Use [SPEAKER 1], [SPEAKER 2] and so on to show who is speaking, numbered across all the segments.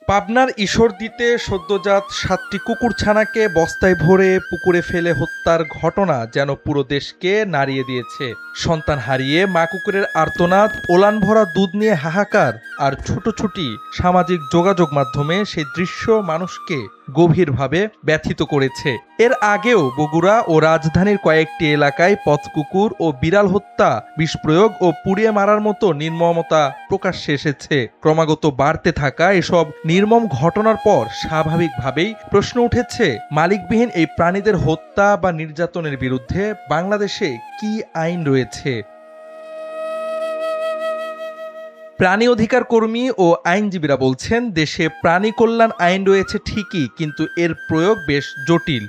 [SPEAKER 1] পাবনার ঈশ্বরদীতে সদ্যজাত ৭টি কুকুরছানাকে বস্তায় ভরে পুকুরে ফেলে হত্যার ঘটনা যেন পুরো দেশকে নাড়িয়ে দিয়েছে। সন্তান হারিয়ে মা কুকুরের আর্তনাদ, ওলান ভরা দুধ নিয়ে হাহাকার আর ছুটোছুটি সামাজিক যোগাযোগ মাধ্যমে সেই দৃশ্য মানুষকে গভীরভাবে ব্যথিত করেছে। এর আগেও বগুড়া ও রাজধানীর কয়েকটি এলাকায় পথকুকুর ও বিড়াল হত্যা, বিষপ্রয়োগ ও পুড়িয়ে মারার মতো নির্মমতা প্রকাশ্যে এসেছে। ক্রমাগত বাড়তে থাকা এসব নির্মম ঘটনার পর স্বাভাবিকভাবেই প্রশ্ন উঠেছে, মালিকবিহীন এই প্রাণীদের হত্যা বা নির্যাতনের বিরুদ্ধে বাংলাদেশে কি আইন রয়েছে? প্রাণী অধিকার কর্মী ও আইনজীবীরা বলছেন, দেশে প্রাণী কল্যাণ আইন রয়েছে ঠিকই, কিন্তু এর প্রয়োগ বেশ জটিল।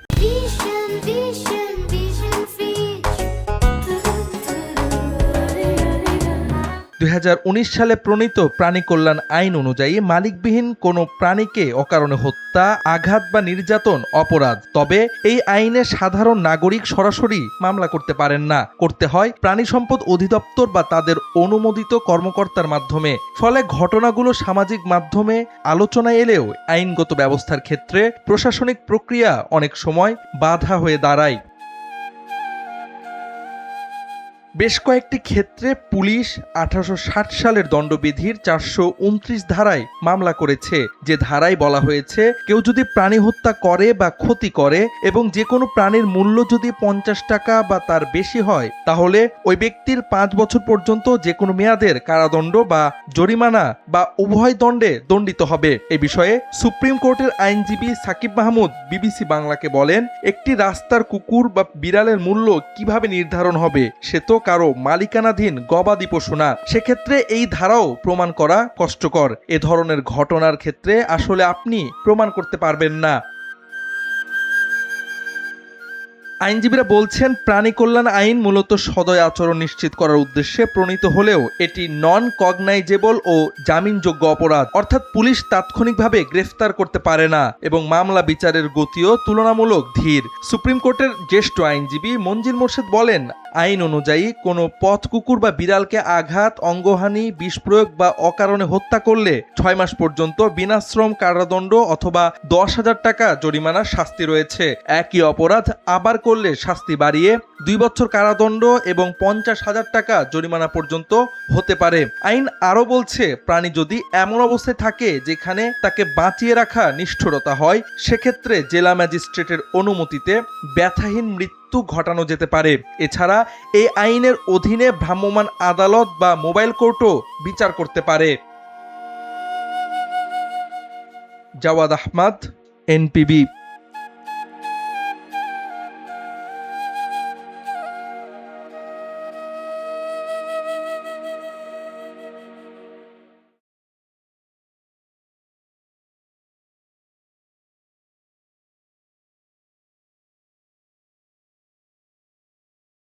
[SPEAKER 1] 2019 সালে প্রণীত প্রাণী কল্যাণ আইন অনুযায়ী মালিকবিহীন কোনো প্রাণীকে অকারণে হত্যা, আঘাত বা নির্যাতন অপরাধ। তবে এই আইনে সাধারণ নাগরিক সরাসরি মামলা করতে পারেন না, করতে হয় প্রাণী সম্পদ অধিদপ্তর বা তাদের অনুমোদিত কর্মকর্তার মাধ্যমে। ফলে ঘটনাগুলো সামাজিক মাধ্যমে আলোচনায় এলেও আইনগত ব্যবস্থার ক্ষেত্রে প্রশাসনিক প্রক্রিয়া অনেক সময় বাধা হয়ে দাঁড়ায়। বেশ কয়েকটি ক্ষেত্রে পুলিশ 1860 সালের দণ্ডবিধির 429 ধারায় মামলা করেছে, যে ধারায় বলা হয়েছে, কেউ যদি প্রাণী হত্যা করে বা ক্ষতি করে এবং যে কোনো প্রাণীর মূল্য যদি 50 টাকা বা তার বেশি হয়, তাহলে ওই ব্যক্তির 5 বছর পর্যন্ত যে কোনো মেয়াদের কারাদণ্ড বা জরিমানা বা উভয় দণ্ডে দণ্ডিত হবে। এ বিষয়ে সুপ্রিম কোর্টের আইনজীবী সাকিব মাহমুদ বিবিসি বাংলাকে বলেন, একটি রাস্তার কুকুর বা বিড়ালের মূল্য কিভাবে নির্ধারণ হবে? সে তো কারো মালিকানাধীন গবাদি পশু না। সেক্ষেত্রে এই ধারাও প্রমাণ করা কষ্টকর। এ ধরনের ঘটনার ক্ষেত্রে আসলে আপনি প্রমাণ করতে পারবেন না। আইনজীবীরা বলছেন, প্রাণী কল্যাণ আইন মূলত সদয় আচরণ নিশ্চিত করার উদ্দেশ্যে প্রণীত হলেও এটি নন কগনাইজেবল ও জামিনযোগ্য অপরাধ, অর্থাৎ পুলিশ তাৎক্ষণিকভাবে গ্রেফতার করতে পারে না এবং মামলা বিচারের গতিও তুলনামূলক ধীর। সুপ্রিম কোর্টের জ্যেষ্ঠ আইনজীবী মঞ্জিল মোর্শেদ বলেন, আইন অনুযায়ী কোনো পথ কুকুর বা বিড়ালকে আঘাত, অঙ্গহানি, বিষপ্রয়োগ বা অকারণে হত্যা করলে 6 মাস পর্যন্ত বিনাশ্রম কারাদণ্ড অথবা 10,000 টাকা জরিমানার শাস্তি রয়েছে। একই অপরাধ আবার করলে শাস্তি বাড়িয়ে 2 বছর কারাদণ্ড এবং 50,000 টাকা জরিমানা পর্যন্ত হতে পারে। আইন আরও বলছে, প্রাণী যদি এমন অবস্থায় থাকে যেখানে তাকে বাঁচিয়ে রাখা নিষ্ঠুরতা হয়, সেক্ষেত্রে জেলা ম্যাজিস্ট্রেটের অনুমতিতে ব্যথাহীন মৃত্যু ঘটানো যেতে পারে। এছাড়া এই আইনের অধীনে ভ্রাম্যমাণ আদালত বা মোবাইল কোর্টও বিচার করতে পারে। জাওয়াদ আহমদ, এনপিবি।